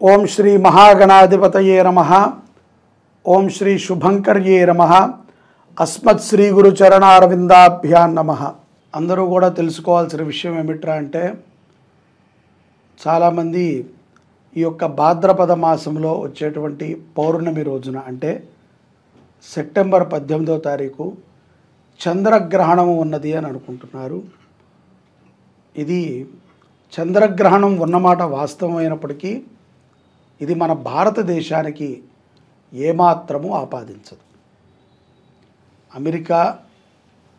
ఓం శ్రీ మహాగణాధిపతయే నమః. ఓం శ్రీ శుభంకర్యే నమః. అస్మత్ శ్రీ గురు చరణారవిందాభ్యాం నమః. అందరూ కూడా తెలుసుకోవాల్సిన విషయం ఏమిట్రా అంటే, చాలామంది ఈ యొక్క భాద్రపద మాసంలో వచ్చేటువంటి పౌర్ణమి రోజున అంటే సెప్టెంబర్ 18వ తారీఖు చంద్రగ్రహణం ఉన్నది అని అనుకుంటున్నారు. ఇది చంద్రగ్రహణం ఉన్నమాట వాస్తవమైనప్పటికీ ఇది మన భారతదేశానికి ఏమాత్రము ఆపాదించదు. అమెరికా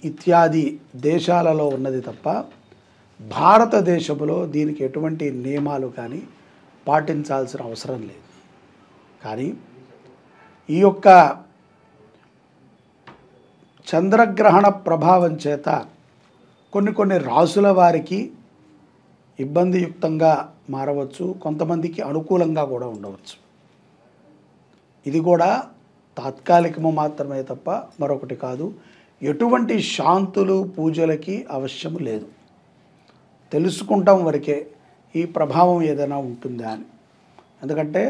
ఇత్యాది దేశాలలో ఉన్నది తప్ప భారతదేశంలో దీనికి ఎటువంటి నియమాలు కానీ పాటించాల్సిన అవసరం లేదు. కానీ ఈ యొక్క చంద్రగ్రహణ ప్రభావం చేత కొన్ని రాసుల వారికి ఇబ్బందియుక్తంగా మారవచ్చు, కొంతమందికి అనుకూలంగా కూడా ఉండవచ్చు. ఇది కూడా తాత్కాలికము మాత్రమే తప్ప మరొకటి కాదు. ఎటువంటి శాంతులు పూజలకి అవశ్యం లేదు. తెలుసుకుంటాం వరకే ఈ ప్రభావం ఏదైనా ఉంటుందా అని. ఎందుకంటే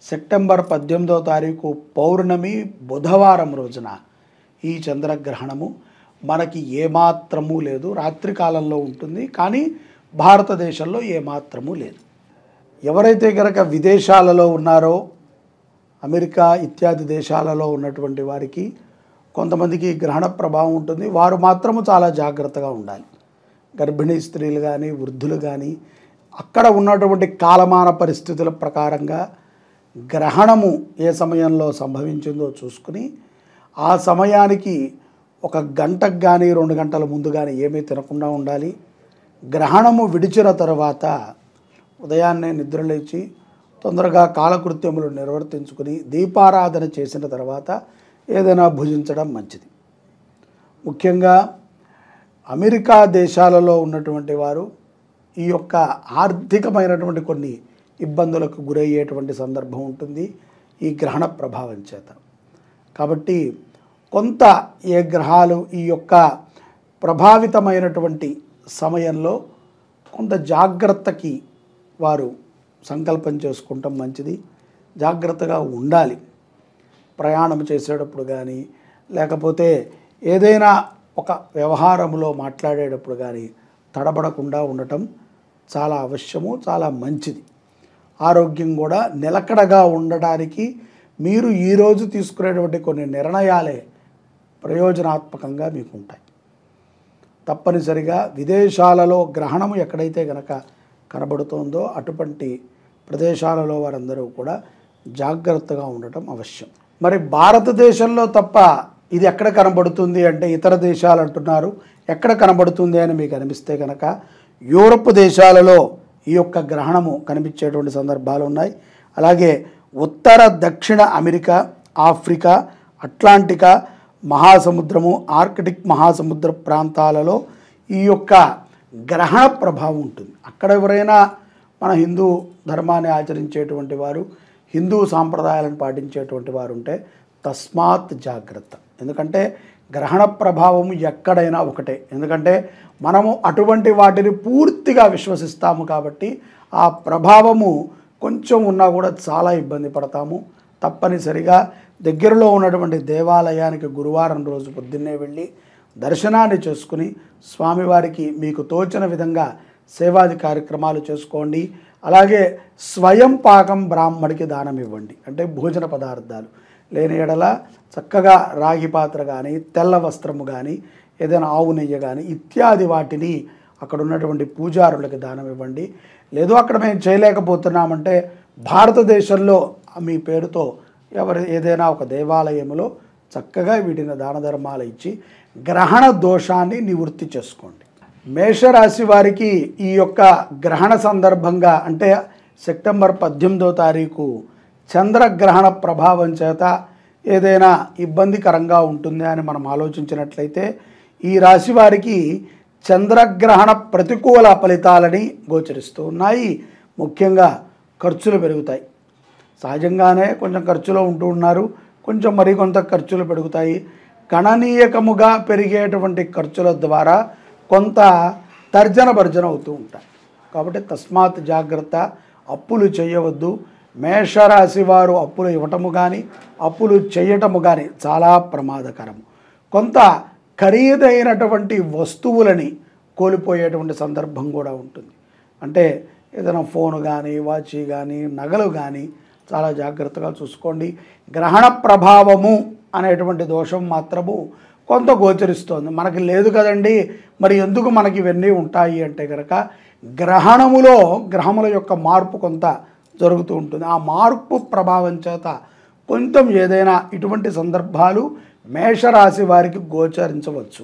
సెప్టెంబర్ 18వ తారీఖు పౌర్ణమి బుధవారం రోజున ఈ చంద్రగ్రహణము మనకి ఏమాత్రము లేదు. రాత్రి కాలంలో ఉంటుంది, కానీ భారతదేశంలో ఏమాత్రము లేదు. ఎవరైతే కనుక విదేశాలలో ఉన్నారో, అమెరికా ఇత్యాది దేశాలలో ఉన్నటువంటి వారికి కొంతమందికి గ్రహణ ప్రభావం ఉంటుంది. వారు మాత్రము చాలా జాగ్రత్తగా ఉండాలి. గర్భిణీ స్త్రీలు కానీ వృద్ధులు కానీ అక్కడ ఉన్నటువంటి కాలమాన పరిస్థితుల ప్రకారంగా గ్రహణము ఏ సమయంలో సంభవించిందో చూసుకుని ఆ సమయానికి 1 గంటకు కానీ 2 గంటల ముందు కానీ ఏమీ తినకుండా ఉండాలి. గ్రహణము విడిచిన తర్వాత ఉదయాన్నే నిద్రలేచి తొందరగా కాలకృత్యములు నిర్వర్తించుకుని దీపారాధన చేసిన తర్వాత ఏదైనా భుజించడం మంచిది. ముఖ్యంగా అమెరికా దేశాలలో ఉన్నటువంటి వారు ఈ యొక్క ఆర్థికమైనటువంటి కొన్ని ఇబ్బందులకు గురయ్యేటువంటి సందర్భం ఉంటుంది ఈ గ్రహణ ప్రభావం చేత. కాబట్టి కొంత ఏ గ్రహాలు ఈ యొక్క ప్రభావితమైనటువంటి సమయంలో కొంత జాగ్రత్తకి వారు సంకల్పం చేసుకుంటాం మంచిది. జాగ్రత్తగా ఉండాలి. ప్రయాణం చేసేటప్పుడు కానీ లేకపోతే ఏదైనా ఒక వ్యవహారంలో మాట్లాడేటప్పుడు కానీ తడబడకుండా ఉండటం చాలా అవశ్యము, చాలా మంచిది. ఆరోగ్యం కూడా నిలకడగా ఉండడానికి మీరు ఈరోజు తీసుకునేటువంటి కొన్ని నిర్ణయాలే ప్రయోజనాత్మకంగా మీకు ఉంటాయి. తప్పనిసరిగా విదేశాలలో గ్రహణము ఎక్కడైతే గనక కనబడుతోందో అటువంటి ప్రదేశాలలో వారందరూ కూడా జాగ్రత్తగా ఉండటం అవశ్యం. మరి భారతదేశంలో తప్ప ఇది ఎక్కడ కనబడుతుంది అంటే ఇతర దేశాలు అంటున్నారు. ఎక్కడ కనబడుతుంది అని మీకు అనిపిస్తే కనుక యూరప్ దేశాలలో ఈ యొక్క గ్రహణము కనిపించేటువంటి సందర్భాలు ఉన్నాయి. అలాగే ఉత్తర దక్షిణ అమెరికా, ఆఫ్రికా, అట్లాంటికా మహాసముద్రము, ఆర్కిటిక్ మహాసముద్ర ప్రాంతాలలో ఈ యొక్క గ్రహణ ప్రభావం ఉంటుంది. అక్కడ ఎవరైనా మన హిందూ ధర్మాన్ని ఆచరించేటువంటి వారు, హిందూ సాంప్రదాయాలను పాటించేటువంటి వారు ఉంటే తస్మాత్ జాగ్రత్త. ఎందుకంటే గ్రహణ ప్రభావం ఎక్కడైనా ఒకటే. ఎందుకంటే మనము అటువంటి వాటిని పూర్తిగా విశ్వసిస్తాము కాబట్టి ఆ ప్రభావము కొంచెం ఉన్నా కూడా చాలా ఇబ్బంది పడతాము. తప్పనిసరిగా దగ్గరలో ఉన్నటువంటి దేవాలయానికి గురువారం రోజు పొద్దున్నే వెళ్ళి దర్శనాన్ని చేసుకుని స్వామివారికి మీకు తోచిన విధంగా సేవాది కార్యక్రమాలు చేసుకోండి. అలాగే స్వయం పాకం బ్రాహ్మడికి దానం ఇవ్వండి. అంటే భోజన పదార్థాలు లేని ఎడల చక్కగా రాగి పాత్ర కానీ తెల్ల వస్త్రము కానీ ఏదైనా ఆవు నెయ్యి కానీ ఇత్యాది వాటిని అక్కడ ఉన్నటువంటి పూజారులకు దానం ఇవ్వండి. లేదు అక్కడ మేము చేయలేకపోతున్నామంటే భారతదేశంలో మీ పేరుతో ఏదైనా ఒక దేవాలయంలో చక్కగా వీటిని దాన ధర్మాలు ఇచ్చి గ్రహణ దోషాన్ని నివృత్తి చేసుకోండి. మేషరాశి వారికి ఈ యొక్క గ్రహణ సందర్భంగా అంటే సెప్టెంబర్ 18వ తారీఖు చంద్రగ్రహణ ప్రభావం చేత ఏదైనా ఇబ్బందికరంగా ఉంటుందా అని మనం ఆలోచించినట్లయితే ఈ రాశి వారికి చంద్రగ్రహణ ప్రతికూల ఫలితాలని గోచరిస్తూ ఉన్నాయి. ముఖ్యంగా ఖర్చులు పెరుగుతాయి. సహజంగానే కొంచెం ఖర్చులో ఉంటూ ఉన్నారు, కొంచెం మరికొంత ఖర్చులు పెరుగుతాయి. గణనీయకముగా పెరిగేటువంటి ఖర్చుల ద్వారా కొంత తర్జన భర్జన అవుతూ ఉంటాయి. కాబట్టి తస్మాత్ జాగ్రత్త. అప్పులు చేయవద్దు. మేషరాశి వారు అప్పులు ఇవ్వటము కానీ అప్పులు చేయటము కానీ చాలా ప్రమాదకరము. కొంత ఖరీదైనటువంటి వస్తువులని కోల్పోయేటువంటి సందర్భం కూడా ఉంటుంది. అంటే ఏదైనా ఫోను కానీ వాచ్ కానీ నగలు కానీ చాలా జాగ్రత్తగా చూసుకోండి. గ్రహణ ప్రభావము అనేటువంటి దోషం మాత్రము కొంత గోచరిస్తోంది. మనకి లేదు కదండి, మరి ఎందుకు మనకి ఇవన్నీ ఉంటాయి అంటే కనుక గ్రహముల యొక్క మార్పు కొంత జరుగుతూ ఉంటుంది. ఆ మార్పు ప్రభావం చేత కొంచెం ఏదైనా ఇటువంటి సందర్భాలు మేషరాశి వారికి గోచరించవచ్చు.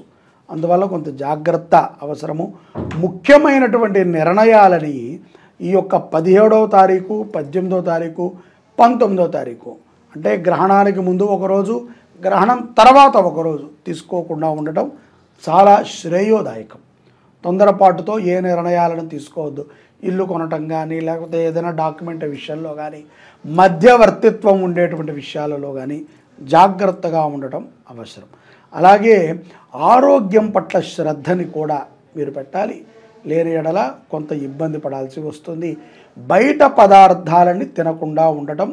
అందువల్ల కొంత జాగ్రత్త అవసరము. ముఖ్యమైనటువంటి నిర్ణయాలని ఈ యొక్క 17వ తారీఖు, 18వ తారీఖు, 19వ తారీఖు అంటే గ్రహణానికి ముందు ఒకరోజు, గ్రహణం తర్వాత ఒకరోజు తీసుకోకుండా ఉండటం చాలా శ్రేయోదాయకం. తొందరపాటుతో ఏ నిర్ణయాలను తీసుకోవద్దు. ఇల్లు కొనటం కానీ లేకపోతే ఏదైనా డాక్యుమెంట్ విషయంలో కానీ మధ్యవర్తిత్వం ఉండేటువంటి విషయాలలో కానీ జాగ్రత్తగా ఉండటం అవసరం. అలాగే ఆరోగ్యం పట్ల శ్రద్ధని కూడా మీరు పెట్టాలి. లేని ఎడల కొంత ఇబ్బంది పడాల్సి వస్తుంది. బయట పదార్థాలని తినకుండా ఉండటం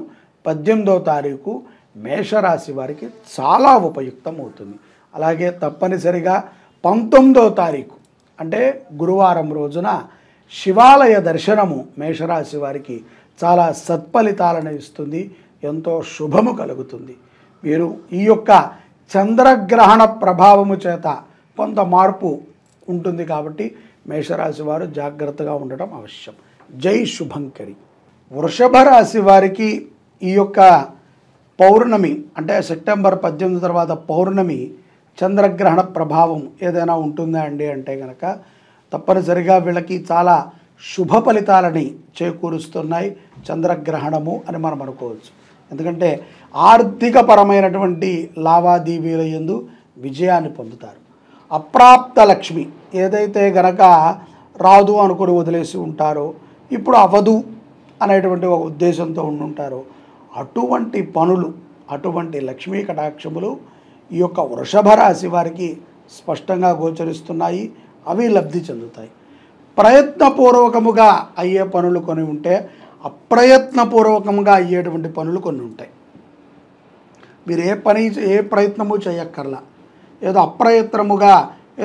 18వ తారీఖు మేషరాశి వారికి చాలా ఉపయుక్తం అవుతుంది. అలాగే తప్పనిసరిగా 19వ తారీఖు అంటే గురువారం రోజున శివాలయ దర్శనము మేషరాశి వారికి చాలా సత్ఫలితాలను ఇస్తుంది. ఎంతో శుభము కలుగుతుంది. మీరు ఈ యొక్క చంద్రగ్రహణ ప్రభావము చేత కొంత మార్పు ఉంటుంది కాబట్టి మేషరాశి వారు జాగ్రత్తగా ఉండటం అవశ్యం. జై శుభంకరి. వృషభ రాశి వారికి ఈ యొక్క పౌర్ణమి అంటే సెప్టెంబర్ 18 తర్వాత పౌర్ణమి చంద్రగ్రహణ ప్రభావం ఏదైనా ఉంటుందా అండి అంటే కనుక తప్పనిసరిగా వీళ్ళకి చాలా శుభ ఫలితాలని చేకూరుస్తున్నాయి చంద్రగ్రహణము అని మనం అనుకోవచ్చు. ఎందుకంటే ఆర్థికపరమైనటువంటి లావాదేవీల యందు విజయాన్ని పొందుతారు. అప్రాప్త లక్ష్మి ఏదైతే గనక రాదు అనుకుని వదిలేసి ఉంటారో ఇప్పుడు అవదు అనేటువంటి ఒక ఉద్దేశంతో ఉండుంటారో అటువంటి పనులు, అటువంటి లక్ష్మీ కటాక్షములు ఈ యొక్క వృషభ రాశి వారికి స్పష్టంగా గోచరిస్తున్నాయి. అవి లబ్ధి చెందుతాయి. ప్రయత్నపూర్వకముగా అయ్యే పనులు కొన్ని ఉంటే అప్రయత్నపూర్వకంగా అయ్యేటువంటి పనులు కొన్ని ఉంటాయి. మీరు ఏ ప్రయత్నము చేయక్కర్లా. ఏదో అప్రయత్నముగా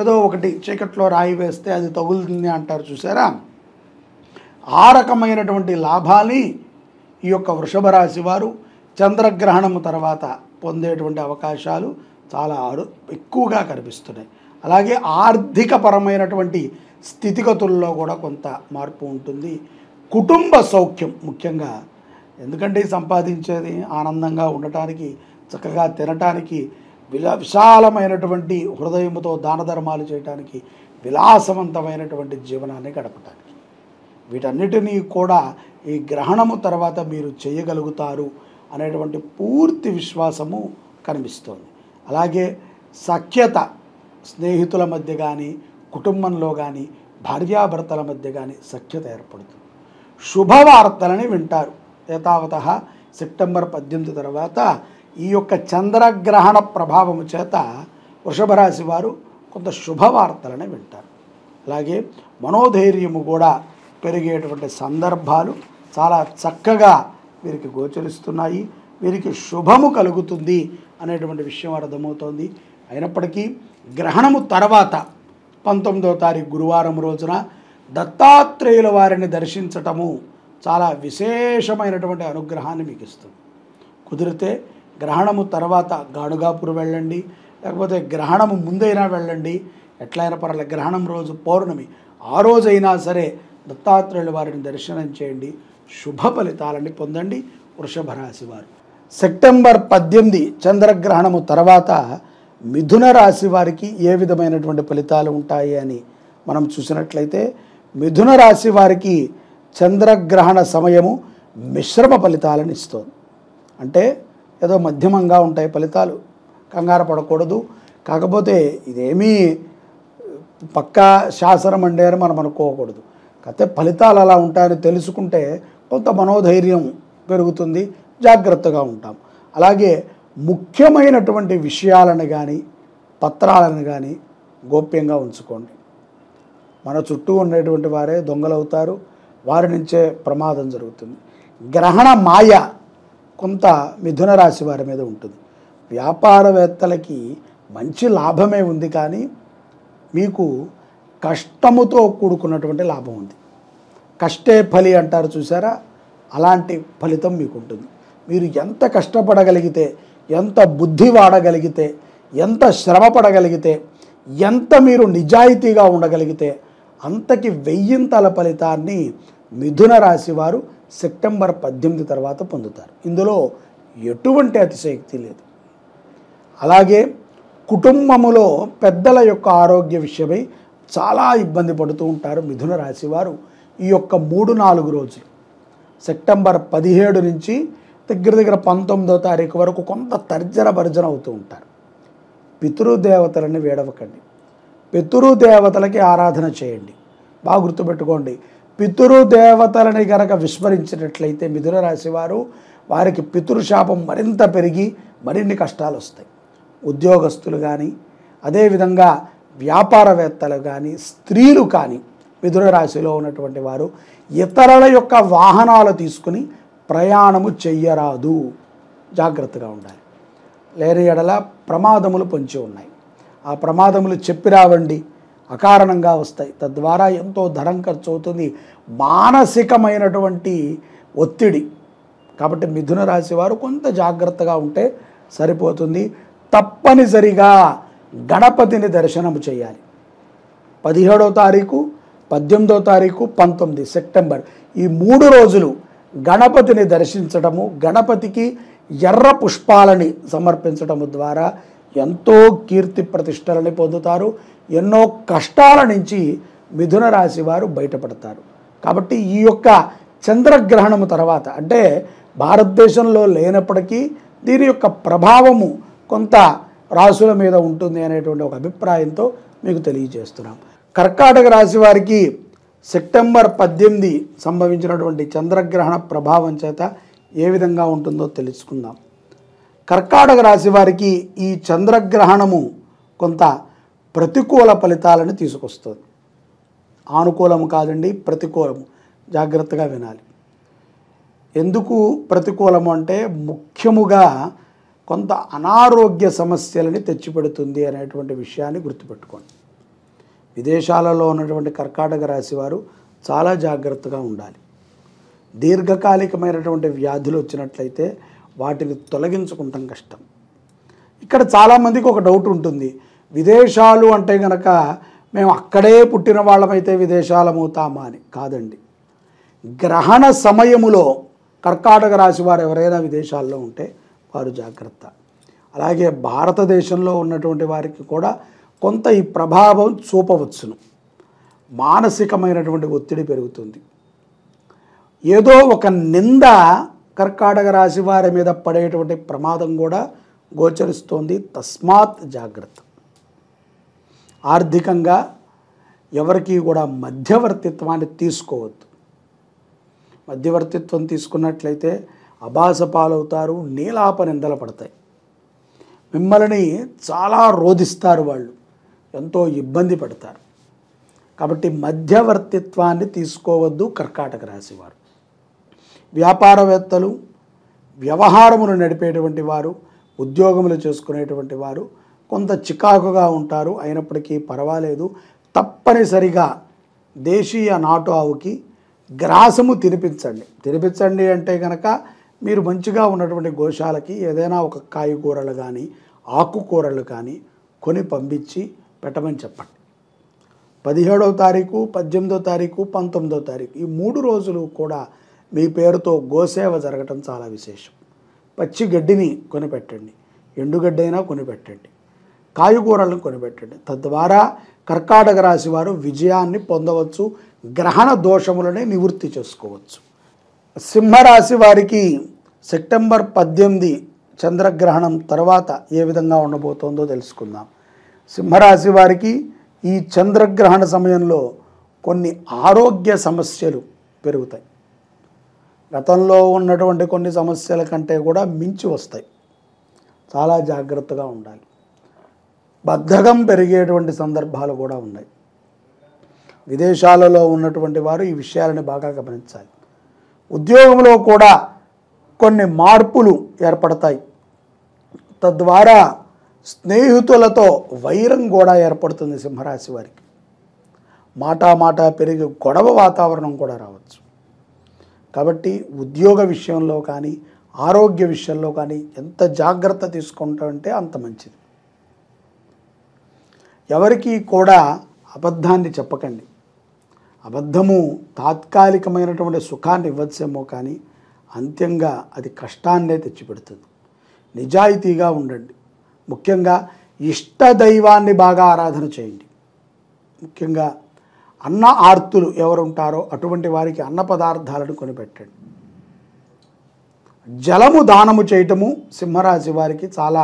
ఏదో ఒకటి చీకట్లో రాయి వేస్తే అది తగులుతుంది అంటారు చూసారా, ఆ రకమైనటువంటి లాభాన్ని ఈ యొక్క వృషభ రాశి వారు చంద్రగ్రహణము తర్వాత పొందేటువంటి అవకాశాలు చాలా ఎక్కువగా కనిపిస్తున్నాయి. అలాగే ఆర్థికపరమైనటువంటి స్థితిగతుల్లో కూడా కొంత మార్పు ఉంటుంది. కుటుంబ సౌఖ్యం ముఖ్యంగా, ఎందుకంటే సంపాదించేది ఆనందంగా ఉండటానికి, చక్కగా తినటానికి, విశాలమైనటువంటి హృదయముతో దాన ధర్మాలు చేయటానికి, విలాసవంతమైనటువంటి జీవనాన్ని గడపటానికి. వీటన్నిటినీ కూడా ఈ గ్రహణము తర్వాత మీరు చేయగలుగుతారు అనేటువంటి పూర్తి విశ్వాసము కనిపిస్తోంది. అలాగే సఖ్యత స్నేహితుల మధ్య కానీ కుటుంబంలో కానీ భార్యాభర్తల మధ్య కానీ సఖ్యత ఏర్పడుతుంది. శుభవార్తలని వింటారు. యథావత సెప్టెంబర్ 18 తర్వాత ఈ యొక్క చంద్రగ్రహణ ప్రభావము చేత వృషభ రాశి వారు కొంత శుభవార్తలని వింటారు. అలాగే మనోధైర్యము కూడా పెరిగేటువంటి సందర్భాలు చాలా చక్కగా వీరికి గోచరిస్తున్నాయి. వీరికి శుభము కలుగుతుంది అనేటువంటి విషయం అర్థమవుతోంది. అయినప్పటికీ గ్రహణము తర్వాత 19వ తారీఖు గురువారం రోజున దత్తాత్రేయుల వారిని దర్శించటము చాలా విశేషమైనటువంటి అనుగ్రహాన్ని మీకు ఇస్తుంది. కుదిరితే గ్రహణము తర్వాత గాణుగాపురు వెళ్ళండి, లేకపోతే గ్రహణము ముందైనా వెళ్ళండి, ఎట్లయినా పర్వాలేదు. గ్రహణం రోజు పౌర్ణమి, ఆ రోజైనా సరే దత్తాత్రేయుల వారిని దర్శనం చేయండి. శుభ ఫలితాలని పొందండి వృషభ రాశి వారు. సెప్టెంబర్ 18 చంద్రగ్రహణము తర్వాత మిథున రాశి వారికి ఏ విధమైనటువంటి ఫలితాలు ఉంటాయి అని మనం చూసినట్లయితే మిథున రాశి వారికి చంద్రగ్రహణ సమయము మిశ్రమ ఫలితాలను ఇస్తుంది. అంటే ఏదో మధ్యమంగా ఉంటాయి ఫలితాలు, కంగారు పడకూడదు. కాకపోతే ఇదేమీ పక్కా శాసనం అండే అని మనం అనుకోకూడదు. కాకపోతే ఫలితాలు అలా ఉంటాయని తెలుసుకుంటే కొంత మనోధైర్యం పెరుగుతుంది, జాగ్రత్తగా ఉంటాం. అలాగే ముఖ్యమైనటువంటి విషయాలను కానీ పత్రాలను కానీ గోప్యంగా ఉంచుకోండి. మన చుట్టూ ఉండేటువంటి వారే దొంగలవుతారు, వారి నుంచే ప్రమాదం జరుగుతుంది. గ్రహణ మాయ కొంత మిథున రాశి వారి మీద ఉంటుంది. వ్యాపారవేత్తలకి మంచి లాభమే ఉంది, కానీ మీకు కష్టముతో కూడుకున్నటువంటి లాభం ఉంది. కష్టే ఫలి అంటారు చూసారా, అలాంటి ఫలితం మీకు ఉంటుంది. మీరు ఎంత కష్టపడగలిగితే, ఎంత బుద్ధి వాడగలిగితే, ఎంత శ్రమ పడగలిగితే, ఎంత మీరు నిజాయితీగా ఉండగలిగితే అంతకి 1000 ఫలితాన్ని మిథున రాశి వారు సెప్టెంబర్ 18 తర్వాత పొందుతారు. ఇందులో ఎటువంటి అతిశయోక్తి లేదు. అలాగే కుటుంబములో పెద్దల యొక్క ఆరోగ్య విషయమై చాలా ఇబ్బంది పడుతూ ఉంటారు మిథున రాశి వారు. ఈ యొక్క 3-4 రోజులు సెప్టెంబర్ 17 నుంచి దగ్గర 19వ తారీఖు వరకు కొంత తర్జన భర్జన అవుతూ ఉంటారు. పితృదేవతలని వేడవకండి, పితృదేవతలకి ఆరాధన చేయండి. బాగా గుర్తుపెట్టుకోండి, పితృదేవతలని కనుక విస్మరించినట్లయితే మిథున రాశి వారు, వారికి పితృశాపం మరింత పెరిగి మరిన్ని కష్టాలు వస్తాయి. ఉద్యోగస్తులు కానీ, అదేవిధంగా వ్యాపారవేత్తలు కానీ, స్త్రీలు కానీ మిథున రాశిలో ఉన్నటువంటి వారు ఇతరుల యొక్క వాహనాలు తీసుకుని ప్రయాణము చెయ్యరాదు, జాగ్రత్తగా ఉండాలి. లేని ఎడల ప్రమాదములు పొంచి ఉన్నాయి. ఆ ప్రమాదములు చెప్పి రావండి, అకారణంగా వస్తాయి. తద్వారా ఎంతో ధనం ఖర్చు అవుతుంది, మానసికమైనటువంటి ఒత్తిడి. కాబట్టి మిథున రాశి వారు కొంత జాగ్రత్తగా ఉంటే సరిపోతుంది. తప్పనిసరిగా గణపతిని దర్శనం చేయాలి. 17వ తారీఖు, 18వ తారీఖు, 19 సెప్టెంబర్ ఈ 3 రోజులు గణపతిని దర్శించడము, గణపతికి ఎర్ర పుష్పాలని సమర్పించడము ద్వారా ఎంతో కీర్తి ప్రతిష్టలని పొందుతారు. ఎన్నో కష్టాల నుంచి మిథున రాశి వారు బయటపడతారు. కాబట్టి ఈ యొక్క చంద్రగ్రహణము తర్వాత, అంటే భారతదేశంలో లేనప్పటికీ దీని యొక్క ప్రభావము కొంత రాశుల మీద ఉంటుంది అనేటువంటి ఒక అభిప్రాయంతో మీకు తెలియజేస్తున్నాం. కర్కాటక రాశి వారికి సెప్టెంబర్ 18 సంభవించినటువంటి చంద్రగ్రహణ ప్రభావం చేత ఏ విధంగా ఉంటుందో తెలుసుకుందాం. కర్కాటక రాశి వారికి ఈ చంద్రగ్రహణము కొంత ప్రతికూల ఫలితాలను తీసుకొస్తుంది. ఆనుకూలము కాదండి, ప్రతికూలము. జాగ్రత్తగా వినాలి. ఎందుకు ప్రతికూలము అంటే, ముఖ్యముగా కొంత అనారోగ్య సమస్యలని తెచ్చిపెడుతుంది అనేటువంటి విషయాన్ని గుర్తుపెట్టుకోండి. విదేశాలలో ఉన్నటువంటి కర్కాటక రాశి వారు చాలా జాగ్రత్తగా ఉండాలి. దీర్ఘకాలికమైనటువంటి వ్యాధులు వచ్చినట్లయితే వాటిని తొలగించుకుంటాం కష్టం. ఇక్కడ చాలామందికి ఒక డౌట్ ఉంటుంది, విదేశాలు అంటే కనుక మేము అక్కడే పుట్టిన వాళ్ళమైతే విదేశాలమవుతామా అని. కాదండి, గ్రహణ సమయములో కర్కాటక రాశి వారు ఎవరైనా విదేశాల్లో ఉంటే వారు జాగ్రత్త. అలాగే భారతదేశంలో ఉన్నటువంటి వారికి కూడా కొంత ఈ ప్రభావం చూపవచ్చును. మానసికమైనటువంటి ఒత్తిడి పెరుగుతుంది. ఏదో ఒక నింద కర్కాటక రాశి వారి మీద పడేటువంటి ప్రమాదం కూడా గోచరిస్తోంది. తస్మాత్ జాగ్రత్త. ఆర్థికంగా ఎవరికి కూడా మధ్యవర్తిత్వాన్ని తీసుకోవద్దు. మధ్యవర్తిత్వం తీసుకున్నట్లయితే అబాస పాలవుతారు, నీలాప నిందలు పడతాయి. మిమ్మల్ని చాలా రోధిస్తారు, వాళ్ళు ఎంతో ఇబ్బంది పడతారు. కాబట్టి మధ్యవర్తిత్వాన్ని తీసుకోవద్దు కర్కాటక రాశి వారు. వ్యాపారవేత్తలు, వ్యవహారములు నడిపేటువంటి వారు, ఉద్యోగములు చేసుకునేటువంటి వారు కొంత చికాకుగా ఉంటారు. అయినప్పటికీ పర్వాలేదు. తప్పనిసరిగా దేశీయ నాటు ఆవుకి గ్రాసము తినిపించండి అంటే కనుక మీరు మంచిగా ఉన్నటువంటి గోశాలకి ఏదైనా ఒక కాయగూరలు కానీ ఆకుకూరలు కానీ కొని పంపించి పెట్టమని చెప్పండి. 17వ తారీఖు, 18వ తారీఖు, 19వ తారీఖు ఈ 3 రోజులు కూడా మీ పేరుతో గోసేవ జరగటం చాలా విశేషం. పచ్చి గడ్డిని కొనిపెట్టండి, ఎండుగడ్డైనా కొనిపెట్టండి, కాయగూరలను కొనిపెట్టండి. తద్వారా కర్కాటక రాశి వారు విజయాన్ని పొందవచ్చు, గ్రహణ దోషములని నివృత్తి చేసుకోవచ్చు. సింహరాశి వారికి సెప్టెంబర్ 18 చంద్రగ్రహణం తర్వాత ఏ విధంగా ఉండబోతోందో తెలుసుకుందాం. సింహరాశి వారికి ఈ చంద్రగ్రహణ సమయంలో కొన్ని ఆరోగ్య సమస్యలు పెరుగుతాయి. గతంలో ఉన్నటువంటి కొన్ని సమస్యల కంటే కూడా మించి వస్తాయి. చాలా జాగ్రత్తగా ఉండాలి. బద్ధకం పెరిగేటువంటి సందర్భాలు కూడా ఉన్నాయి. విదేశాలలో ఉన్నటువంటి వారు ఈ విషయాలను బాగా గమనించాలి. ఉద్యోగంలో కూడా కొన్ని మార్పులు ఏర్పడతాయి. తద్వారా స్నేహితులతో వైరం కూడా ఏర్పడుతుంది సింహరాశి వారికి. మాట పెరిగి గొడవ వాతావరణం కూడా రావచ్చు. కాబట్టి ఉద్యోగ విషయంలో కానీ ఆరోగ్య విషయంలో కానీ ఎంత జాగ్రత్త తీసుకుంటామంటే అంత మంచిది. ఎవరికి కూడా అబద్ధాన్ని చెప్పకండి. అబద్ధము తాత్కాలికమైనటువంటి సుఖాన్ని ఇవ్వచ్చేమో కానీ అంత్యంగా అది కష్టాన్నే తెచ్చిపెడుతుంది. నిజాయితీగా ఉండండి. ముఖ్యంగా ఇష్టదైవాన్ని బాగా ఆరాధన చేయండి. ముఖ్యంగా అన్న ఆర్తులు ఎవరుంటారో అటువంటి వారికి అన్న పదార్థాలను కొనిపెట్టండి. జలము దానము చేయటము సింహరాశి వారికి చాలా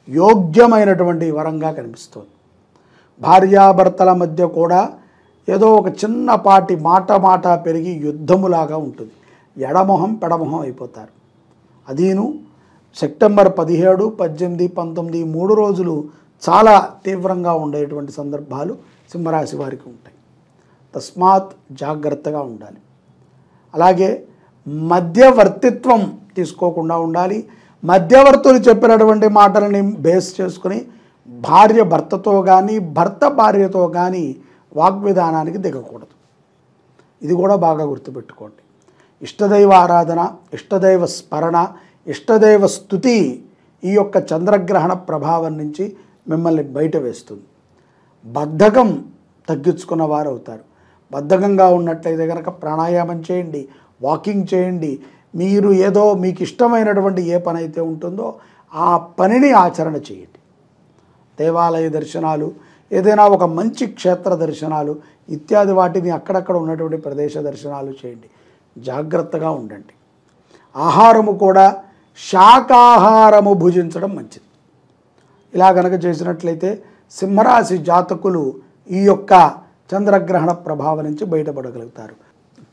యోగ్యమైనటువంటి వరంగా కనిపిస్తుంది. భార్యాభర్తల మధ్య కూడా ఏదో ఒక చిన్నపాటి మాట పెరిగి యుద్ధములాగా ఉంటుంది. ఎడమొహం పెడమొహం అయిపోతారు. అదీను సెప్టెంబర్ 17, 18, 19 3 రోజులు చాలా తీవ్రంగా ఉండేటువంటి సందర్భాలు సింహరాశి వారికి ఉంటాయి. తస్మాత్ జాగ్రత్తగా ఉండాలి. అలాగే మధ్యవర్తిత్వం తీసుకోకుండా ఉండాలి. మధ్యవర్తులు చెప్పినటువంటి మాటలని బేస్ చేసుకుని భార్య భర్తతో కానీ భర్త భార్యతో కానీ వాగ్విధానానికి దిగకూడదు. ఇది కూడా బాగా గుర్తుపెట్టుకోండి. ఇష్టదైవ ఆరాధన, ఇష్టదైవ స్మరణ, ఇష్టదైవ స్తుతి ఈ యొక్క చంద్రగ్రహణ ప్రభావం నుంచి మిమ్మల్ని బయట వేస్తుంది. బద్ధకం తగ్గించుకున్న వారు అవుతారు. బద్ధకంగా ఉన్నట్లయితే కనుక ప్రాణాయామం చేయండి, వాకింగ్ చేయండి. మీరు ఏదో మీకు ఇష్టమైనటువంటి ఏ పని అయితే ఉంటుందో ఆ పనిని ఆచరణ చేయండి. దేవాలయ దర్శనాలు, ఏదైనా ఒక మంచి క్షేత్ర దర్శనాలు ఇత్యాది వాటిని అక్కడక్కడ ఉన్నటువంటి ప్రదేశ దర్శనాలు చేయండి. జాగ్రత్తగా ఉండండి. ఆహారము కూడా శాకాహారము భుజించడం మంచిది. ఇలా గనక చేసినట్లయితే సింహరాశి జాతకులు ఈ యొక్క చంద్రగ్రహణ ప్రభావం నుంచి బయటపడగలుగుతారు.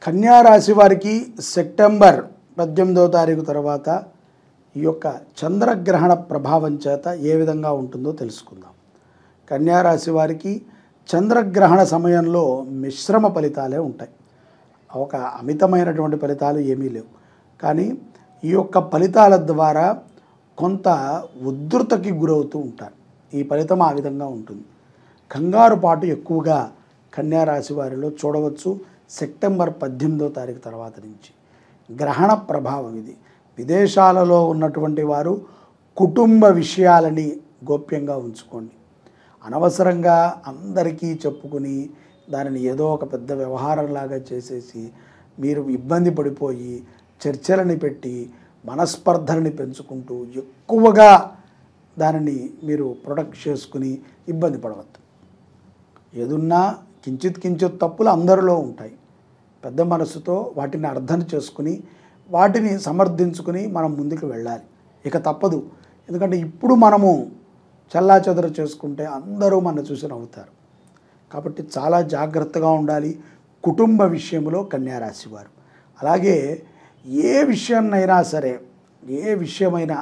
కన్యారాశి వారికి సెప్టెంబర్ 18వ తారీఖు తర్వాత ఈ యొక్క చంద్రగ్రహణ ప్రభావం చేత ఏ విధంగా ఉంటుందో తెలుసుకుందాం. కన్యారాశి వారికి చంద్రగ్రహణ సమయంలో మిశ్రమ ఫలితాలే ఉంటాయి. ఒక అమితమైనటువంటి ఫలితాలు ఏమీ లేవు. కానీ ఈ యొక్క ఫలితాల ద్వారా కొంత ఉద్ధృతకి గురవుతూ ఉంటారు. ఈ ఫలితం ఆ విధంగా ఉంటుంది. కంగారుపాటు ఎక్కువగా కన్యారాశి వారిలో చూడవచ్చు సెప్టెంబర్ 18వ తారీఖు తర్వాత నుంచి. గ్రహణ ప్రభావం ఇది. విదేశాలలో ఉన్నటువంటి వారు కుటుంబ విషయాలని గోప్యంగా ఉంచుకోండి. అనవసరంగా అందరికీ చెప్పుకుని దానిని ఏదో ఒక పెద్ద వ్యవహారంలాగా చేసేసి మీరు ఇబ్బంది పడిపోయి చర్చలని పెట్టి మనస్పర్ధలని పెంచుకుంటూ ఎక్కువగా దానిని మీరు ప్రొటెక్ట్ చేసుకుని ఇబ్బంది పడవద్దు. ఏదున్నా కించిత్ తప్పులు అందరిలో ఉంటాయి. పెద్ద మనసుతో వాటిని అర్థం చేసుకుని వాటిని సమర్థించుకుని మనం ముందుకు వెళ్ళాలి. ఇక తప్పదు. ఎందుకంటే ఇప్పుడు మనము చెల్లాచెదరు చేసుకుంటే అందరూ మన చూసి నవ్వుతారు. కాబట్టి చాలా జాగ్రత్తగా ఉండాలి కుటుంబ విషయంలో కన్యారాశి వారు. అలాగే ఏ విషయాన్నైనా సరే, ఏ విషయమైనా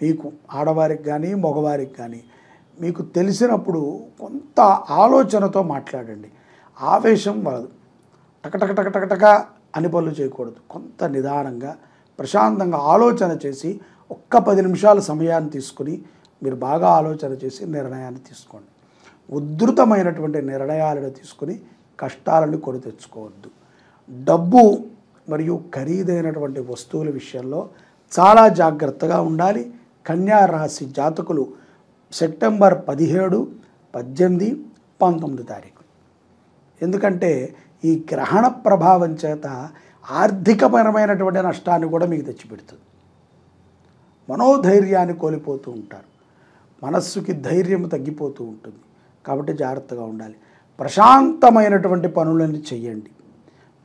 మీకు ఆడవారికి కానీ మగవారికి కానీ మీకు తెలిసినప్పుడు కొంత ఆలోచనతో మాట్లాడండి. ఆవేశం వలదు. టకటక అని పనులు చేయకూడదు. కొంత నిదానంగా ప్రశాంతంగా ఆలోచన చేసి ఒక్క 10 నిమిషాల సమయాన్ని తీసుకుని మీరు బాగా ఆలోచన చేసి నిర్ణయాన్ని తీసుకోండి. ఉద్ధృతమైనటువంటి నిర్ణయాలను తీసుకుని కష్టాలను కొని తెచ్చుకోవద్దు. డబ్బు మరియు ఖరీదైనటువంటి వస్తువుల విషయంలో చాలా జాగ్రత్తగా ఉండాలి. కన్యా రాశి జాతకులు సెప్టెంబర్ 17, 18, 19 తారీఖు. ఎందుకంటే ఈ గ్రహణ ప్రభావం చేత ఆర్థికపరమైనటువంటి నష్టాన్ని కూడా మీకు తెచ్చిపెడుతుంది. మనోధైర్యాన్ని కోల్పోతూ ఉంటారు. మనస్సుకి ధైర్యం తగ్గిపోతూ ఉంటుంది. కాబట్టి జాగ్రత్తగా ఉండాలి. ప్రశాంతమైనటువంటి పనులను చెయ్యండి.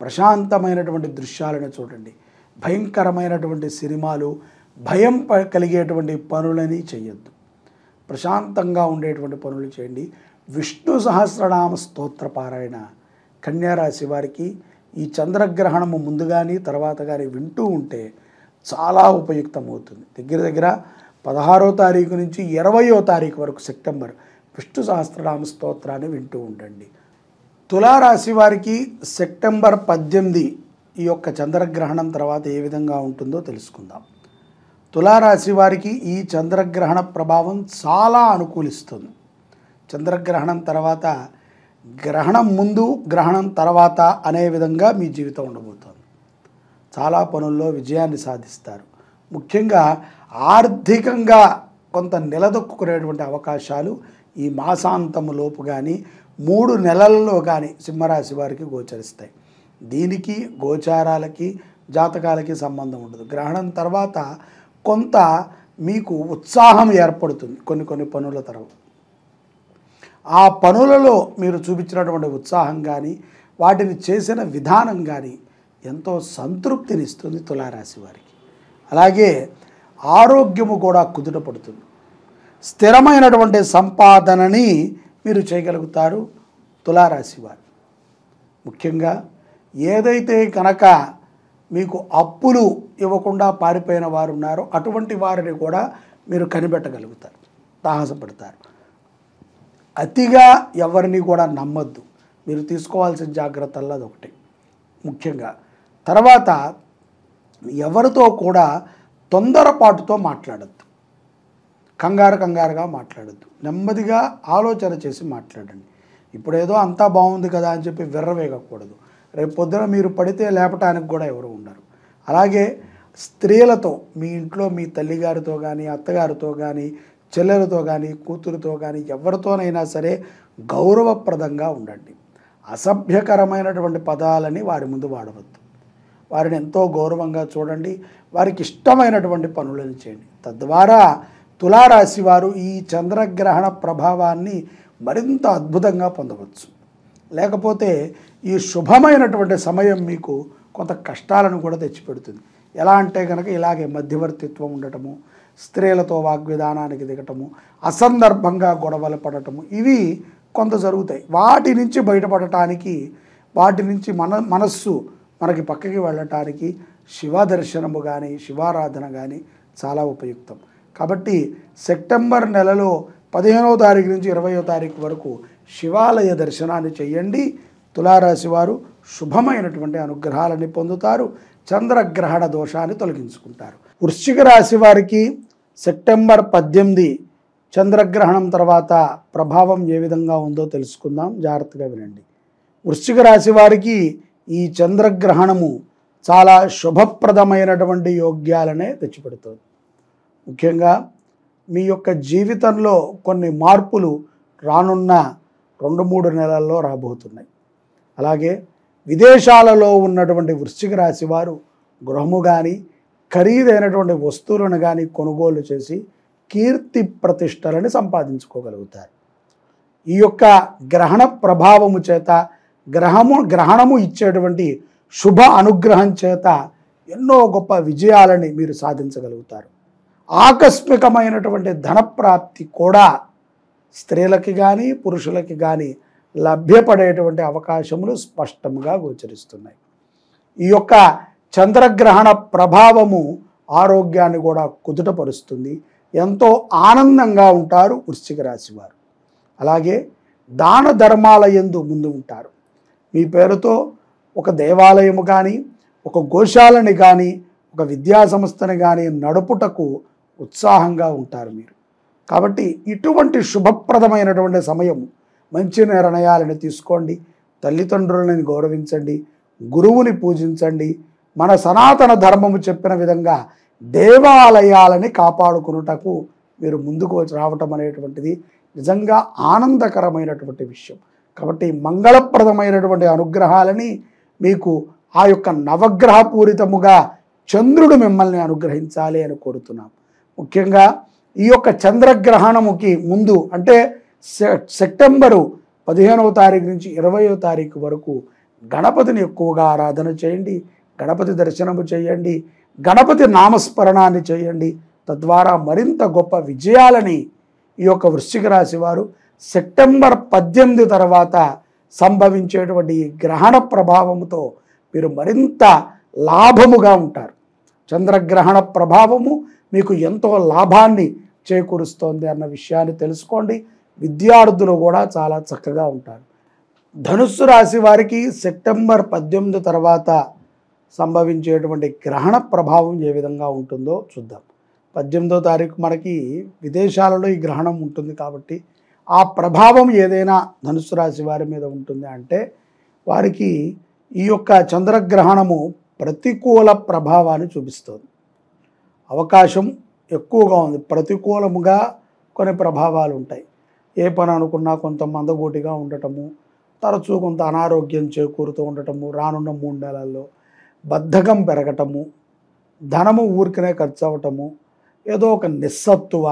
ప్రశాంతమైనటువంటి దృశ్యాలను చూడండి. భయంకరమైనటువంటి సినిమాలు, భయం కలిగేటువంటి పనులని చేయొద్దు. ప్రశాంతంగా ఉండేటువంటి పనులు చేయండి. విష్ణు సహస్రనామ స్తోత్ర పారాయణ కన్యారాశి వారికి ఈ చంద్రగ్రహణము ముందు కానీ తర్వాత కానీ వింటూ ఉంటే చాలా ఉపయుక్తమవుతుంది. దగ్గర 16వ తారీఖు నుంచి 20వ తారీఖు వరకు సెప్టెంబర్ విష్ణు సహస్రనామ స్తోత్రాన్ని వింటూ ఉండండి. తులారాశి వారికి సెప్టెంబర్ 18 ఈ యొక్క చంద్రగ్రహణం తర్వాత ఏ విధంగా ఉంటుందో తెలుసుకుందాం. తులారాశి వారికి ఈ చంద్రగ్రహణ ప్రభావం చాలా అనుకూలిస్తుంది. చంద్రగ్రహణం తర్వాత గ్రహణం ముందు గ్రహణం తర్వాత అనే విధంగా మీ జీవితం ఉండబోతోంది. చాలా పనుల్లో విజయాన్ని సాధిస్తారు. ముఖ్యంగా ఆర్థికంగా కొంత నిలదొక్కునేటువంటి అవకాశాలు ఈ మాసాంతములోపు కానీ 3 నెలల్లో కానీ సింహరాశి వారికి గోచరిస్తాయి. దీనికి గోచారాలకి జాతకాలకి సంబంధం ఉండదు. గ్రహణం తర్వాత కొంత మీకు ఉత్సాహం ఏర్పడుతుంది. కొన్ని పనుల తర్వాత ఆ పనులలో మీరు చూపించినటువంటి ఉత్సాహం కానీ వాటిని చేసిన విధానం కానీ ఎంతో సంతృప్తినిస్తుంది తులారాశి వారికి. అలాగే ఆరోగ్యము కూడా కుదుట పడుతుంది. స్థిరమైనటువంటి సంపాదనని మీరు చేయగలుగుతారు తులారాశి వారు. ముఖ్యంగా ఏదైతే కనుక మీకు అప్పులు ఇవ్వకుండా పారిపోయిన వారు ఉన్నారో అటువంటి వారిని కూడా మీరు కనిపెట్టగలుగుతారు, సాహసపడతారు. అతిగా ఎవరిని కూడా నమ్మద్దు. మీరు తీసుకోవాల్సిన జాగ్రత్తల్లో అదొకటి ముఖ్యంగా. తర్వాత ఎవరితో కూడా తొందరపాటుతో మాట్లాడద్దు, కంగారుగా మాట్లాడద్దు. నెమ్మదిగా ఆలోచన చేసి మాట్లాడండి. ఇప్పుడేదో అంతా బాగుంది కదా అని చెప్పి విర్రవేగకూడదు. రేపు పొద్దున మీరు పడితే లేపటానికి కూడా ఎవరు ఉండరు. అలాగే స్త్రీలతో మీ ఇంట్లో మీ తల్లిగారితో కానీ అత్తగారితో కానీ చెల్లెలతో కానీ కూతురుతో కానీ ఎవరితోనైనా సరే గౌరవప్రదంగా ఉండండి. అసభ్యకరమైనటువంటి పదాలని వారి ముందు వాడవద్దు. వారిని ఎంతో గౌరవంగా చూడండి. వారికి ఇష్టమైనటువంటి పనులను చేయండి. తద్వారా తులారాశి వారు ఈ చంద్రగ్రహణ ప్రభావాన్ని మరింత అద్భుతంగా పొందవచ్చు. లేకపోతే ఈ శుభమైనటువంటి సమయం మీకు కొంత కష్టాలను కూడా తెచ్చిపెడుతుంది. ఎలా అంటే కనుక ఇలాగే మధ్యవర్తిత్వం ఉండటము, స్త్రీలతో వాగ్విధానానికి దిగటము, అసందర్భంగా గొడవలు పడటము, ఇవి కొంత జరుగుతాయి. వాటి నుంచి బయటపడటానికి, వాటి నుంచి మనస్సు మనకి పక్కకి వెళ్ళటానికి శివ దర్శనము కానీ శివారాధన కానీ చాలా ఉపయుక్తం. కాబట్టి సెప్టెంబర్ నెలలో 15వ తారీఖు నుంచి 20వ తారీఖు వరకు శివాలయ దర్శనాన్ని చేయండి. తులారాశి వారు శుభమైనటువంటి అనుగ్రహాలని పొందుతారు. చంద్రగ్రహణ దోషాన్ని తొలగించుకుంటారు. వృశ్చిక రాశి వారికి సెప్టెంబర్ 18 చంద్రగ్రహణం తర్వాత ప్రభావం ఏ విధంగా ఉందో తెలుసుకుందాం. జాగ్రత్తగా వినండి. వృశ్చిక రాశి వారికి ఈ చంద్రగ్రహణము చాలా శుభప్రదమైనటువంటి యోగ్యాలనే తెచ్చిపెడుతుంది. ముఖ్యంగా మీ యొక్క జీవితంలో కొన్ని మార్పులు రానున్న 2-3 నెలల్లో రాబోతున్నాయి. అలాగే విదేశాలలో ఉన్నటువంటి వృశ్చిక రాశి వారు గృహము కానీ ఖరీదైనటువంటి వస్తువులను కానీ కొనుగోలు చేసి కీర్తి ప్రతిష్టలని సంపాదించుకోగలుగుతారు. ఈ యొక్క గ్రహణ ప్రభావము చేత గ్రహణము ఇచ్చేటువంటి శుభ అనుగ్రహం చేత ఎన్నో గొప్ప విజయాలని మీరు సాధించగలుగుతారు. ఆకస్మికమైనటువంటి ధనప్రాప్తి కూడా స్త్రీలకి కానీ పురుషులకి కానీ లభ్యపడేటువంటి అవకాశములు స్పష్టంగా గోచరిస్తున్నాయి. ఈ యొక్క చంద్రగ్రహణ ప్రభావము ఆరోగ్యాన్ని కూడా కుదుటపరుస్తుంది. ఎంతో ఆనందంగా ఉంటారు వృశ్చిక రాశి వారు. అలాగే దాన ధర్మాల యందు ముందు ఉంటారు. మీ పేరుతో ఒక దేవాలయము కానీ ఒక గోశాలని కానీ ఒక విద్యా సంస్థని కానీ నడుపుటకు ఉత్సాహంగా ఉంటారు మీరు. కాబట్టి ఇటువంటి శుభప్రదమైనటువంటి సమయం, మంచి నిర్ణయాలను తీసుకోండి. తల్లిదండ్రులని గౌరవించండి, గురువుని పూజించండి. మన సనాతన ధర్మము చెప్పిన విధంగా దేవాలయాలని కాపాడుకున్నటకు మీరు ముందుకు రావటం అనేటువంటిది నిజంగా ఆనందకరమైనటువంటి విషయం. కాబట్టి మంగళప్రదమైనటువంటి అనుగ్రహాలని మీకు ఆ యొక్క నవగ్రహపూరితముగా చంద్రుడు మిమ్మల్ని అనుగ్రహించాలి అని కోరుతున్నాం. ముఖ్యంగా ఈ యొక్క చంద్రగ్రహణముకి ముందు అంటే సెప్టెంబరు 15వ తారీఖు నుంచి 20వ తారీఖు వరకు గణపతిని ఎక్కువగా ఆరాధన చేయండి, గణపతి దర్శనము చేయండి, గణపతి నామస్మరణాన్ని చేయండి. తద్వారా మరింత గొప్ప విజయాలని ఈ యొక్క వృశ్చిక రాశి వారు సెప్టెంబర్ 18 తర్వాత సంభవించేటువంటి ఈ గ్రహణ ప్రభావముతో మీరు మరింత లాభముగా ఉంటారు. చంద్రగ్రహణ ప్రభావము మీకు ఎంతో లాభాన్ని చేకూరుస్తోంది అన్న విషయాన్ని తెలుసుకోండి. విద్యార్థులు కూడా చాలా చక్కగా ఉంటారు. ధనుస్సు రాశి వారికి సెప్టెంబర్ 18 తర్వాత సంభవించేటువంటి గ్రహణ ప్రభావం ఏ విధంగా ఉంటుందో చూద్దాం. 18వ తారీఖు మనకి విదేశాలలో ఈ గ్రహణం ఉంటుంది కాబట్టి ఆ ప్రభావం ఏదైనా ధనుస్సు రాశి వారి మీద ఉంటుంది అంటే వారికి ఈ యొక్క చంద్రగ్రహణము ప్రతికూల ప్రభావాన్ని చూపిస్తుంది. అవకాశం ఎక్కువగా ఉంది. ప్రతికూలముగా కొన్ని ప్రభావాలు ఉంటాయి. ఏ పని అనుకున్నా కొంత మందగోటిగా ఉండటము, తరచూ కొంత అనారోగ్యం చేకూరుతూ ఉండటము, రానున్న 3 నెలల్లో బద్ధకం పెరగటము, ధనము ఊరికనే ఖర్చు అవ్వటము, ఏదో ఒక నిస్సత్తువ,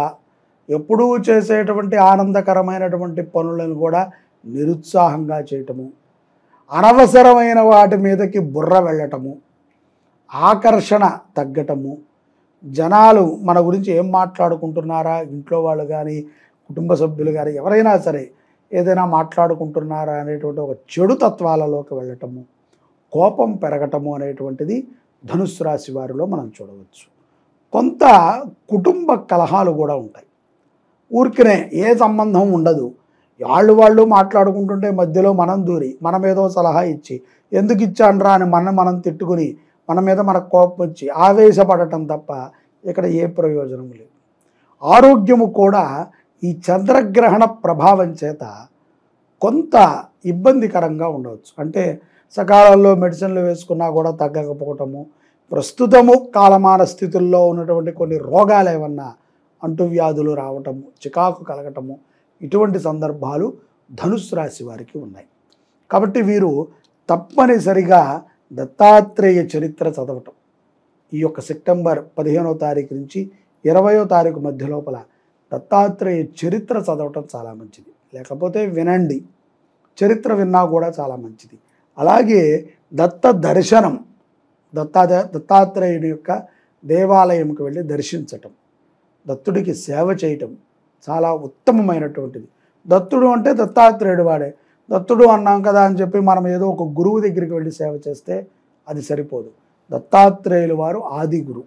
ఎప్పుడూ చేసేటువంటి ఆనందకరమైనటువంటి పనులను కూడా నిరుత్సాహంగా చేయటము, అనవసరమైన వాటి మీదకి బుర్ర వెళ్ళటము, ఆకర్షణ తగ్గటము, జనాలు మన గురించి ఏం మాట్లాడుకుంటున్నారా, ఇంట్లో వాళ్ళు కానీ కుటుంబ సభ్యులు కానీ ఎవరైనా సరే ఏదైనా మాట్లాడుకుంటున్నారా అనేటువంటి ఒక చెడు తత్వాలలోకి వెళ్ళటము, కోపం పెరగటము అనేటువంటిది ధనుస్సు రాశి వారిలో మనం చూడవచ్చు. కొంత కుటుంబ కలహాలు కూడా ఉంటాయి. ఊరికనే ఏ సంబంధం ఉండదు, వాళ్ళు మాట్లాడుకుంటుంటే మధ్యలో మనం దూరి మనమేదో సలహా ఇచ్చి ఎందుకు ఇచ్చాన్రా అని మనం తిట్టుకుని మన మీద మనకు కోపం వచ్చి ఆవేశపడటం తప్ప ఇక్కడ ఏ ప్రయోజనం లేదు. ఆరోగ్యము కూడా ఈ చంద్రగ్రహణ ప్రభావం చేత కొంత ఇబ్బందికరంగా ఉండవచ్చు. అంటే సకాలంలో మెడిసిన్లు వేసుకున్నా కూడా తగ్గకపోవటము, ప్రస్తుతము కాలమాన స్థితుల్లో ఉన్నటువంటి కొన్ని రోగాలు ఏమన్నా అంటువ్యాధులు రావటము, చికాకు కలగటము, ఇటువంటి సందర్భాలు ధనుస్సు రాశి వారికి ఉన్నాయి. కాబట్టి వీరు తప్పనిసరిగా దత్తాత్రేయ చరిత్ర చదవటం ఈ యొక్క సెప్టెంబర్ 15వ తారీఖు నుంచి 20వ తారీఖు మధ్య లోపల దత్తాత్రేయ చరిత్ర చదవటం చాలా మంచిది. లేకపోతే వినండి, చరిత్ర విన్నా కూడా చాలా మంచిది. అలాగే దత్త దర్శనం, దత్తాత్రేయుడి యొక్క దేవాలయంకి వెళ్ళి దర్శించటం, దత్తుడికి సేవ చేయటం చాలా ఉత్తమమైనటువంటిది. దత్తుడు అంటే దత్తాత్రేయుడు వాడే. దత్తుడు అన్నాం కదా అని చెప్పి మనం ఏదో ఒక గురువు దగ్గరికి వెళ్ళి సేవ చేస్తే అది సరిపోదు. దత్తాత్రేయులు వారు ఆది గురువు.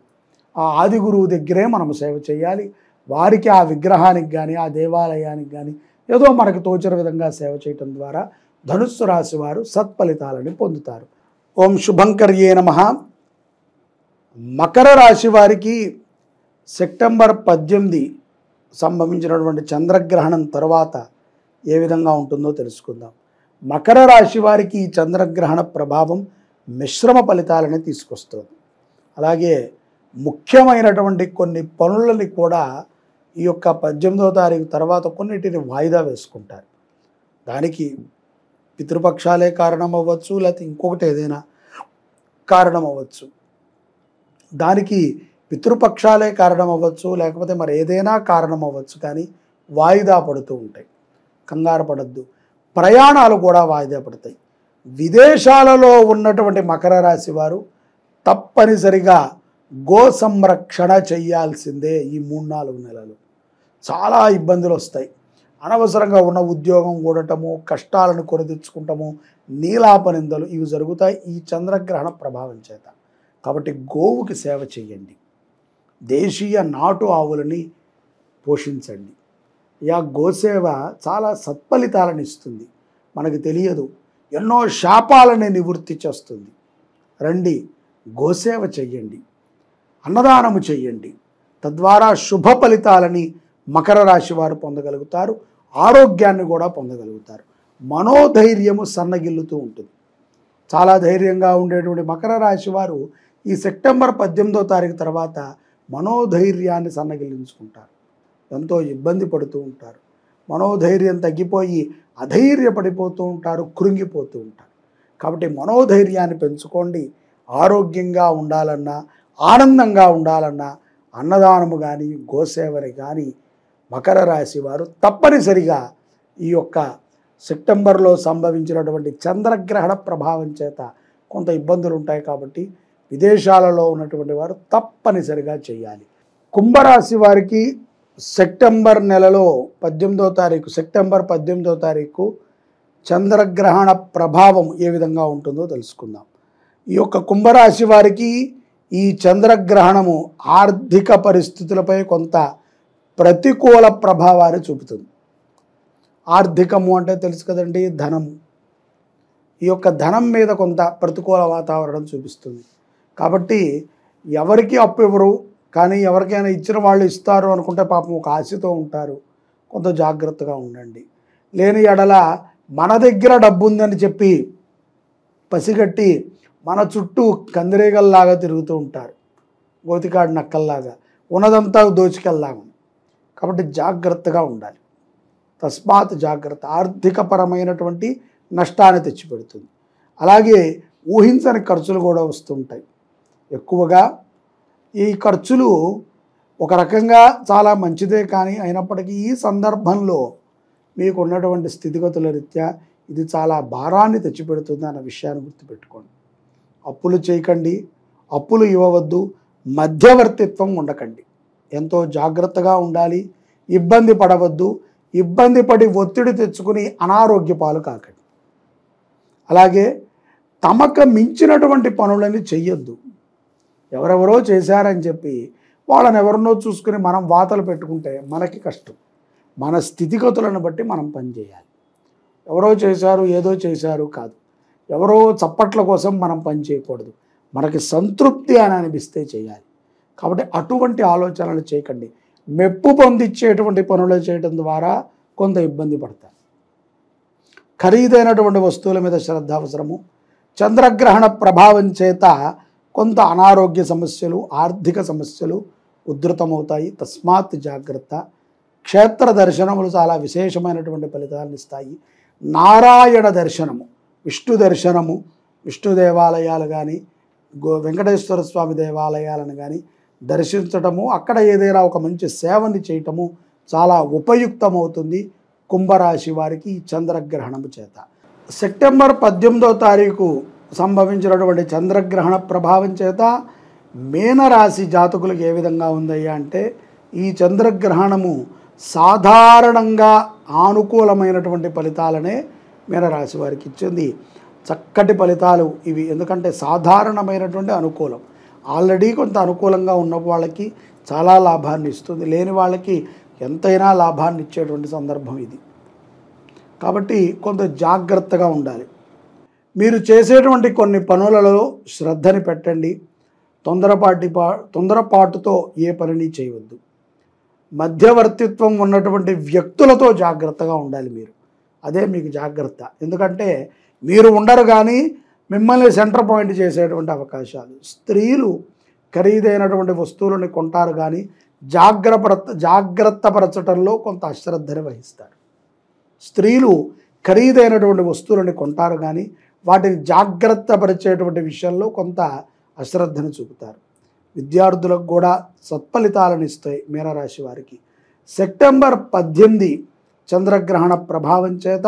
ఆ ఆది గురువు దగ్గరే మనం సేవ చేయాలి. వారికి ఆ విగ్రహానికి కానీ ఆ దేవాలయానికి కానీ ఏదో మనకు తోచిన విధంగా సేవ చేయటం ద్వారా ధనుస్సు రాశి వారు సత్ఫలితాలని పొందుతారు. ఓం శుభంకర్యే నమః. మకర రాశి వారికి సెప్టెంబర్ 18 సంభవించినటువంటి చంద్రగ్రహణం తర్వాత ఏ విధంగా ఉంటుందో తెలుసుకుందాం. మకర రాశి వారికి ఈ చంద్రగ్రహణ ప్రభావం మిశ్రమ ఫలితాలని తీసుకొస్తుంది. అలాగే ముఖ్యమైనటువంటి కొన్ని పనులని కూడా ఈ యొక్క 18వ తారీఖు తర్వాత కొన్నిటిని వాయిదా వేసుకుంటారు. దానికి పితృపక్షాలే కారణం అవ్వచ్చు, లేకపోతే ఇంకొకటి ఏదైనా కారణం అవ్వచ్చు. దానికి పితృపక్షాలే కారణం అవ్వచ్చు, లేకపోతే మరి ఏదైనా కారణం అవ్వచ్చు, కానీ వాయిదా పడుతూ ఉంటాయి. కంగారు పడద్దు. ప్రయాణాలు కూడా వాయిదా పడతాయి. విదేశాలలో ఉన్నటువంటి మకర రాశి వారు తప్పనిసరిగా గో సంరక్షణ చేయాల్సిందే. ఈ 3-4 నెలలు చాలా ఇబ్బందులు వస్తాయి. అనవసరంగా ఉన్న ఉద్యోగం కూడటము, కష్టాలను కొని తెచ్చుకుంటాము, నీలాపనిందలు ఇవి జరుగుతాయి ఈ చంద్రగ్రహణ ప్రభావం చేత. కాబట్టి గోవుకి సేవ చేయండి. దేశీయ నాటు ఆవులని పోషించండి. గోసేవ చాలా సత్ఫలితాలను ఇస్తుంది. మనకు తెలియదు, ఎన్నో శాపాలని నివృత్తి చేస్తుంది. రండి, గోసేవ చెయ్యండి, అన్నదానము చెయ్యండి. తద్వారా శుభ ఫలితాలని మకర రాశి వారు పొందగలుగుతారు. ఆరోగ్యాన్ని కూడా పొందగలుగుతారు. మనోధైర్యము సన్నగిల్లుతూ ఉంటుంది. చాలా ధైర్యంగా ఉండేటువంటి మకర రాశి వారు ఈ సెప్టెంబర్ 18వ తారీఖు తర్వాత మనోధైర్యాన్ని సన్నగిల్లించుకుంటారు. ఎంతో ఇబ్బంది పడుతూ ఉంటారు. మనోధైర్యం తగ్గిపోయి అధైర్యపడిపోతూ ఉంటారు, కృంగిపోతూ ఉంటారు. కాబట్టి మనోధైర్యాన్ని పెంచుకోండి. ఆరోగ్యంగా ఉండాలన్నా, ఆనందంగా ఉండాలన్నా అన్నదానము కానీ గోసేవని కానీ మకర రాశి వారు తప్పనిసరిగా ఈ యొక్క సెప్టెంబర్లో సంభవించినటువంటి చంద్రగ్రహణ ప్రభావం చేత కొంత ఇబ్బందులు ఉంటాయి. కాబట్టి విదేశాలలో ఉన్నటువంటి వారు తప్పనిసరిగా చేయాలి. కుంభరాశి వారికి సెప్టెంబర్ నెలలో 18వ తారీఖు సెప్టెంబర్ 18వ తారీఖు చంద్రగ్రహణ ప్రభావం ఏ విధంగా ఉంటుందో తెలుసుకుందాం. ఈ యొక్క కుంభరాశి వారికి ఈ చంద్రగ్రహణము ఆర్థిక పరిస్థితులపై కొంత ప్రతికూల ప్రభావాన్ని చూపుతుంది. ఆర్థికము అంటే తెలుసు కదండి, ధనము. ఈ యొక్క ధనం మీద కొంత ప్రతికూల వాతావరణం చూపిస్తుంది. కాబట్టి ఎవరికి అప్పు ఇవ్వరు, కానీ ఎవరికైనా ఇచ్చిన వాళ్ళు ఇస్తారు అనుకుంటే పాపం ఒక ఆశతో ఉంటారు. కొంత జాగ్రత్తగా ఉండండి. లేని ఎడల మన దగ్గర డబ్బు ఉందని చెప్పి పసిగట్టి మన చుట్టూ కందిరీగల్లాగా తిరుగుతూ ఉంటారు, గోతికాడు నక్కల్లాగా, ఉన్నదంతా దోచుకెళ్లాము. కాబట్టి జాగ్రత్తగా ఉండాలి. తస్మాత్ జాగ్రత్త. ఆర్థికపరమైనటువంటి నష్టాన్ని తెచ్చిపెడుతుంది. అలాగే ఊహించని ఖర్చులు కూడా వస్తుంటాయి. ఎక్కువగా ఈ ఖర్చులు ఒక రకంగా చాలా మంచిదే, కానీ అయినప్పటికీ ఈ సందర్భంలో మీకు ఉన్నటువంటి స్థితిగతుల రీత్యా ఇది చాలా భారాన్ని తెచ్చిపెడుతుంది అన్న విషయాన్ని గుర్తుపెట్టుకోండి. అప్పులు చేయకండి, అప్పులు ఇవ్వవద్దు, మధ్యవర్తిత్వం ఉండకండి. ఎంతో జాగ్రత్తగా ఉండాలి. ఇబ్బంది పడవద్దు. ఇబ్బంది పడి ఒత్తిడి తెచ్చుకుని అనారోగ్య పాలు కాకండి. అలాగే తమకు మించినటువంటి పనులని చెయ్యొద్దు. ఎవరెవరో చేశారని చెప్పి వాళ్ళని ఎవరినో చూసుకుని మనం వాతలు పెట్టుకుంటే మనకి కష్టం. మన స్థితిగతులను బట్టి మనం పనిచేయాలి. ఎవరో చేశారు, ఏదో చేశారు కాదు. ఎవరో చప్పట్ల కోసం మనం పని చేయకూడదు. మనకి సంతృప్తి అని అనిపిస్తే చేయాలి. కాబట్టి అటువంటి ఆలోచనలు చేయకండి. మెప్పు పొందించేటువంటి పనులు చేయడం ద్వారా కొంత ఇబ్బంది పడతారు. ఖరీదైనటువంటి వస్తువుల మీద శ్రద్ధ అవసరము. చంద్రగ్రహణ ప్రభావం చేత కొంత అనారోగ్య సమస్యలు, ఆర్థిక సమస్యలు ఉధృతమవుతాయి. తస్మాత్ జాగ్రత్త. క్షేత్ర దర్శనములు చాలా విశేషమైనటువంటి ఫలితాలను ఇస్తాయి. నారాయణ దర్శనము, విష్ణు దర్శనము, విష్ణు దేవాలయాలు కానీ వెంకటేశ్వర స్వామి దేవాలయాలను కానీ దర్శించటము, అక్కడ ఏదైనా ఒక మంచి సేవని చేయటము చాలా ఉపయుక్తమవుతుంది కుంభరాశి వారికి ఈ చంద్రగ్రహణము చేత. సెప్టెంబర్ 18వ తారీఖు సంభవించినటువంటి చంద్రగ్రహణ ప్రభావం చేత మీనరాశి జాతకులకు ఏ విధంగా ఉందయ్యా అంటే, ఈ చంద్రగ్రహణము సాధారణంగా ఆనుకూలమైనటువంటి ఫలితాలనే మీనరాశి వారికి ఇచ్చింది. చక్కటి ఫలితాలు ఇవి. ఎందుకంటే సాధారణమైనటువంటి అనుకూలం. ఆల్రెడీ కొంత అనుకూలంగా ఉన్న వాళ్ళకి చాలా లాభాన్ని ఇస్తుంది, లేని వాళ్ళకి ఎంతైనా లాభాన్ని ఇచ్చేటువంటి సందర్భం ఇది. కాబట్టి కొంత జాగ్రత్తగా ఉండాలి. మీరు చేసేటువంటి కొన్ని పనులలో శ్రద్ధని పెట్టండి. తొందరపాటుతో ఏ పనిని చేయవద్దు. మధ్యవర్తిత్వం ఉన్నటువంటి వ్యక్తులతో జాగ్రత్తగా ఉండాలి మీరు. అదే మీకు జాగ్రత్త. ఎందుకంటే మీరు ఉండరు కానీ మిమ్మల్ని సెంటర్ పాయింట్ చేసేటువంటి అవకాశాలు. స్త్రీలు ఖరీదైనటువంటి వస్తువులను కొంటారు కానీ జాగ్రత్తపరచటంలో కొంత అశ్రద్ధని వహిస్తారు. స్త్రీలు ఖరీదైనటువంటి వస్తువులను కొంటారు కానీ వాటిని జాగ్రత్తపరిచేటువంటి విషయంలో కొంత అశ్రద్ధను చూపుతారు. విద్యార్థులకు కూడా సత్ఫలితాలను ఇస్తాయి మీనరాశి వారికి. సెప్టెంబర్ 18 చంద్రగ్రహణ ప్రభావం చేత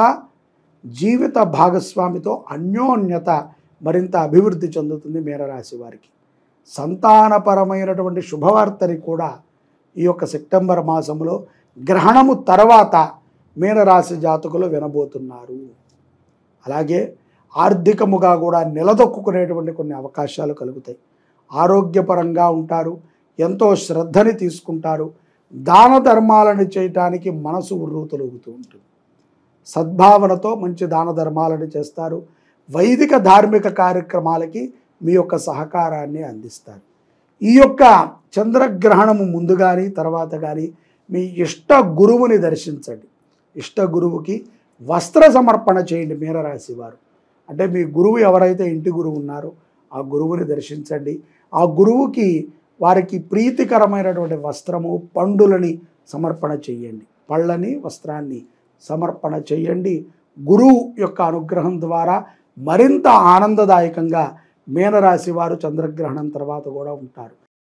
జీవిత భాగస్వామితో అన్యోన్యత మరింత అభివృద్ధి చెందుతుంది మీనరాశి వారికి. సంతానపరమైనటువంటి శుభవార్తని కూడా ఈ యొక్క సెప్టెంబర్ మాసంలో గ్రహణము తర్వాత మీనరాశి జాతకులు వినబోతున్నారు. అలాగే ఆర్థికముగా కూడా నిలదొక్కునేటువంటి కొన్ని అవకాశాలు కలుగుతాయి. ఆరోగ్యపరంగా ఉంటారు. ఎంతో శ్రద్ధని తీసుకుంటారు. దాన ధర్మాలను చేయటానికి మనసు ఉర్రూతలూగుతూ ఉంటుంది. సద్భావనతో మంచి దాన ధర్మాలను చేస్తారు. వైదిక ధార్మిక కార్యక్రమాలకి మీ యొక్క సహకారాన్ని అందిస్తారు. ఈ యొక్క చంద్రగ్రహణము ముందు కానీ తర్వాత కానీ మీ ఇష్ట గురువుని దర్శించండి. ఇష్ట గురువుకి వస్త్ర సమర్పణ చేయండి మీనరాశి వారు. అంటే మీ గురువు ఎవరైతే ఇంటి గురువు ఉన్నారో ఆ గురువుని దర్శించండి. ఆ గురువుకి వారికి ప్రీతికరమైనటువంటి వస్త్రము, పండులని సమర్పణ చేయండి. పళ్ళని, వస్త్రాన్ని సమర్పణ చేయండి. గురువు యొక్క అనుగ్రహం ద్వారా మరింత ఆనందదాయకంగా మీనరాశి వారు చంద్రగ్రహణం తర్వాత కూడా ఉంటారు.